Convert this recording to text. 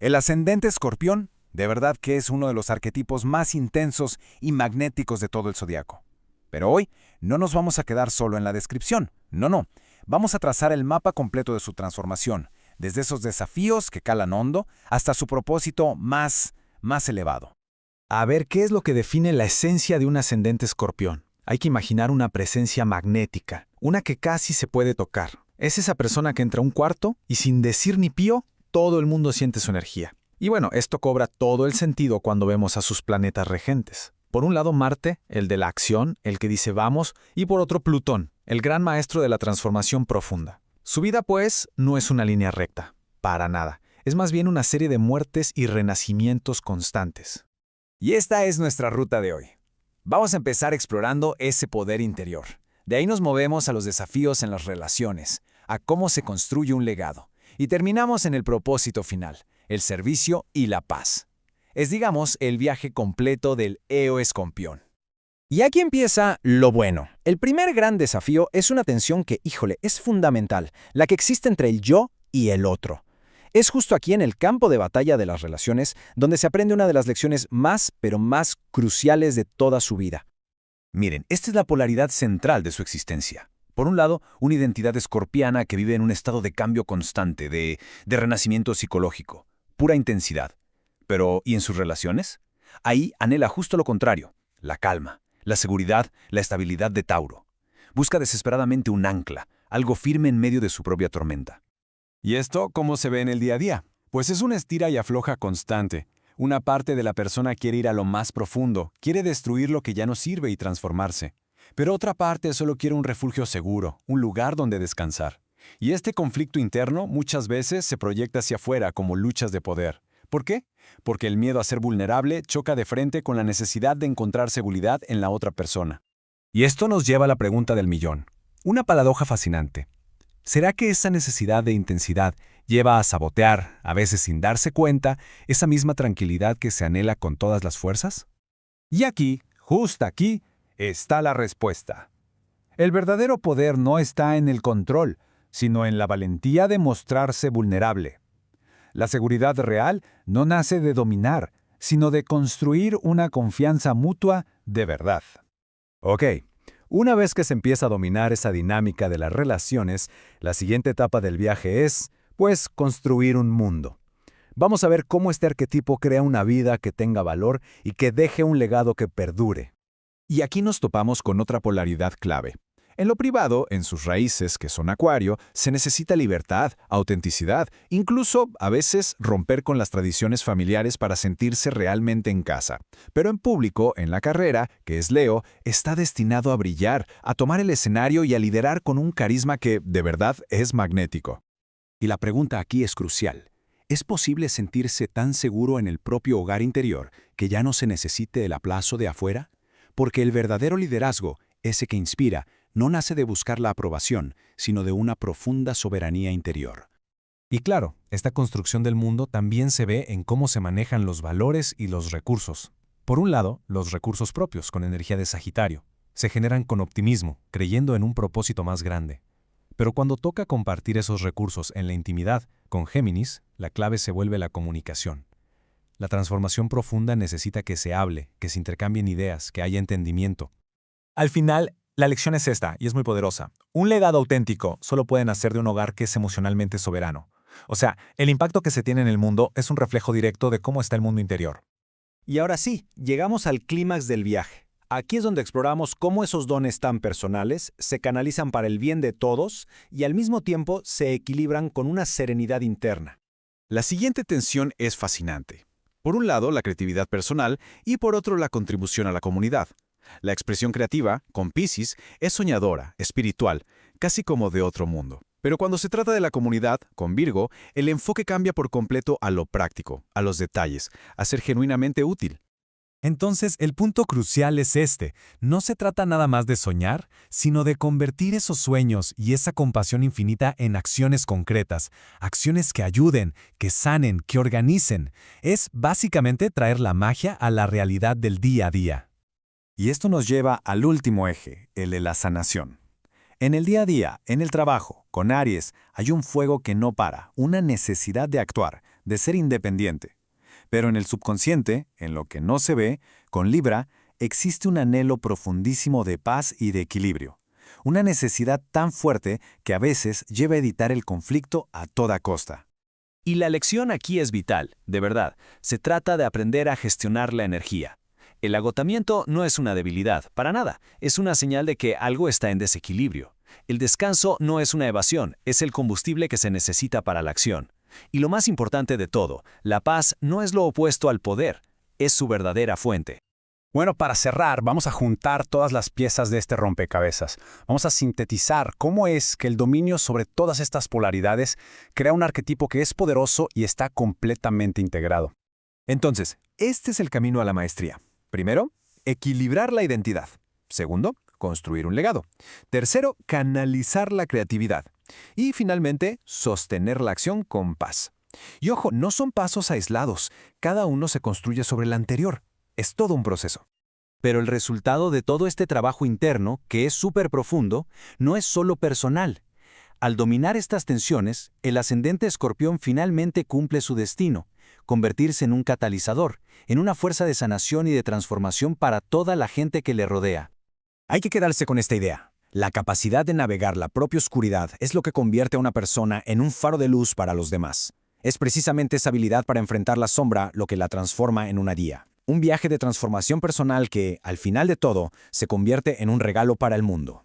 El ascendente Escorpión, de verdad que es uno de los arquetipos más intensos y magnéticos de todo el zodiaco. Pero hoy no nos vamos a quedar solo en la descripción, no. Vamos a trazar el mapa completo de su transformación, desde esos desafíos que calan hondo hasta su propósito más elevado. A ver, ¿qué es lo que define la esencia de un ascendente Escorpión? Hay que imaginar una presencia magnética, una que casi se puede tocar. Es esa persona que entra a un cuarto y sin decir ni pío, todo el mundo siente su energía. Y bueno, esto cobra todo el sentido cuando vemos a sus planetas regentes. Por un lado Marte, el de la acción, el que dice vamos, y por otro Plutón, el gran maestro de la transformación profunda. Su vida, pues, no es una línea recta, para nada. Es más bien una serie de muertes y renacimientos constantes. Y esta es nuestra ruta de hoy. Vamos a empezar explorando ese poder interior. De ahí nos movemos a los desafíos en las relaciones, a cómo se construye un legado. Y terminamos en el propósito final, el servicio y la paz. Es, digamos, el viaje completo del Eo Escorpión. Y aquí empieza lo bueno. El primer gran desafío es una tensión que, es fundamental, la que existe entre el yo y el otro. Es justo aquí en el campo de batalla de las relaciones donde se aprende una de las lecciones más cruciales de toda su vida. Miren, esta es la polaridad central de su existencia. Por un lado, una identidad escorpiana que vive en un estado de cambio constante, de renacimiento psicológico, pura intensidad. Pero, ¿y en sus relaciones? Ahí anhela justo lo contrario, la calma, la seguridad, la estabilidad de Tauro. Busca desesperadamente un ancla, algo firme en medio de su propia tormenta. ¿Y esto cómo se ve en el día a día? Pues es una estira y afloja constante. Una parte de la persona quiere ir a lo más profundo, quiere destruir lo que ya no sirve y transformarse. Pero otra parte solo quiere un refugio seguro, un lugar donde descansar. Y este conflicto interno muchas veces se proyecta hacia afuera como luchas de poder. ¿Por qué? Porque el miedo a ser vulnerable choca de frente con la necesidad de encontrar seguridad en la otra persona. Y esto nos lleva a la pregunta del millón. Una paradoja fascinante. ¿Será que esa necesidad de intensidad lleva a sabotear, a veces sin darse cuenta, esa misma tranquilidad que se anhela con todas las fuerzas? Y aquí, justo aquí, está la respuesta. El verdadero poder no está en el control, sino en la valentía de mostrarse vulnerable. La seguridad real no nace de dominar, sino de construir una confianza mutua de verdad. Ok, una vez que se empieza a dominar esa dinámica de las relaciones, la siguiente etapa del viaje es, pues, construir un mundo. Vamos a ver cómo este arquetipo crea una vida que tenga valor y que deje un legado que perdure. Y aquí nos topamos con otra polaridad clave. En lo privado, en sus raíces, que son Acuario, se necesita libertad, autenticidad, incluso, a veces, romper con las tradiciones familiares para sentirse realmente en casa. Pero en público, en la carrera, que es Leo, está destinado a brillar, a tomar el escenario y a liderar con un carisma que, de verdad, es magnético. Y la pregunta aquí es crucial. ¿Es posible sentirse tan seguro en el propio hogar interior que ya no se necesite el aplauso de afuera? Porque el verdadero liderazgo, ese que inspira, no nace de buscar la aprobación, sino de una profunda soberanía interior. Y claro, esta construcción del mundo también se ve en cómo se manejan los valores y los recursos. Por un lado, los recursos propios, con energía de Sagitario, se generan con optimismo, creyendo en un propósito más grande. Pero cuando toca compartir esos recursos en la intimidad, con Géminis, la clave se vuelve la comunicación. La transformación profunda necesita que se hable, que se intercambien ideas, que haya entendimiento. Al final, la lección es esta, y es muy poderosa. Un legado auténtico solo puede nacer de un hogar que es emocionalmente soberano. O sea, el impacto que se tiene en el mundo es un reflejo directo de cómo está el mundo interior. Y ahora sí, llegamos al clímax del viaje. Aquí es donde exploramos cómo esos dones tan personales se canalizan para el bien de todos y al mismo tiempo se equilibran con una serenidad interna. La siguiente tensión es fascinante. Por un lado, la creatividad personal y por otro, la contribución a la comunidad. La expresión creativa, con Piscis, es soñadora, espiritual, casi como de otro mundo. Pero cuando se trata de la comunidad, con Virgo, el enfoque cambia por completo a lo práctico, a los detalles, a ser genuinamente útil. Entonces, el punto crucial es este. No se trata nada más de soñar, sino de convertir esos sueños y esa compasión infinita en acciones concretas, acciones que ayuden, que sanen, que organicen. Es básicamente traer la magia a la realidad del día a día. Y esto nos lleva al último eje, el de la sanación. En el día a día, en el trabajo, con Aries, hay un fuego que no para, una necesidad de actuar, de ser independiente. Pero en el subconsciente, en lo que no se ve, con Libra, existe un anhelo profundísimo de paz y de equilibrio. Una necesidad tan fuerte que a veces lleva a evitar el conflicto a toda costa. Y la lección aquí es vital, de verdad. Se trata de aprender a gestionar la energía. El agotamiento no es una debilidad, para nada. Es una señal de que algo está en desequilibrio. El descanso no es una evasión, es el combustible que se necesita para la acción. Y lo más importante de todo, la paz no es lo opuesto al poder, es su verdadera fuente. Bueno, para cerrar, vamos a juntar todas las piezas de este rompecabezas. Vamos a sintetizar cómo es que el dominio sobre todas estas polaridades crea un arquetipo que es poderoso y está completamente integrado. Entonces, este es el camino a la maestría. Primero, equilibrar la identidad. Segundo, construir un legado. Tercero, canalizar la creatividad. Y finalmente, sostener la acción con paz. Y ojo, no son pasos aislados. Cada uno se construye sobre el anterior. Es todo un proceso. Pero el resultado de todo este trabajo interno, que es súper profundo, no es solo personal. Al dominar estas tensiones, el ascendente Escorpión finalmente cumple su destino, convertirse en un catalizador, en una fuerza de sanación y de transformación para toda la gente que le rodea. Hay que quedarse con esta idea. La capacidad de navegar la propia oscuridad es lo que convierte a una persona en un faro de luz para los demás. Es precisamente esa habilidad para enfrentar la sombra lo que la transforma en una guía. Un viaje de transformación personal que, al final de todo, se convierte en un regalo para el mundo.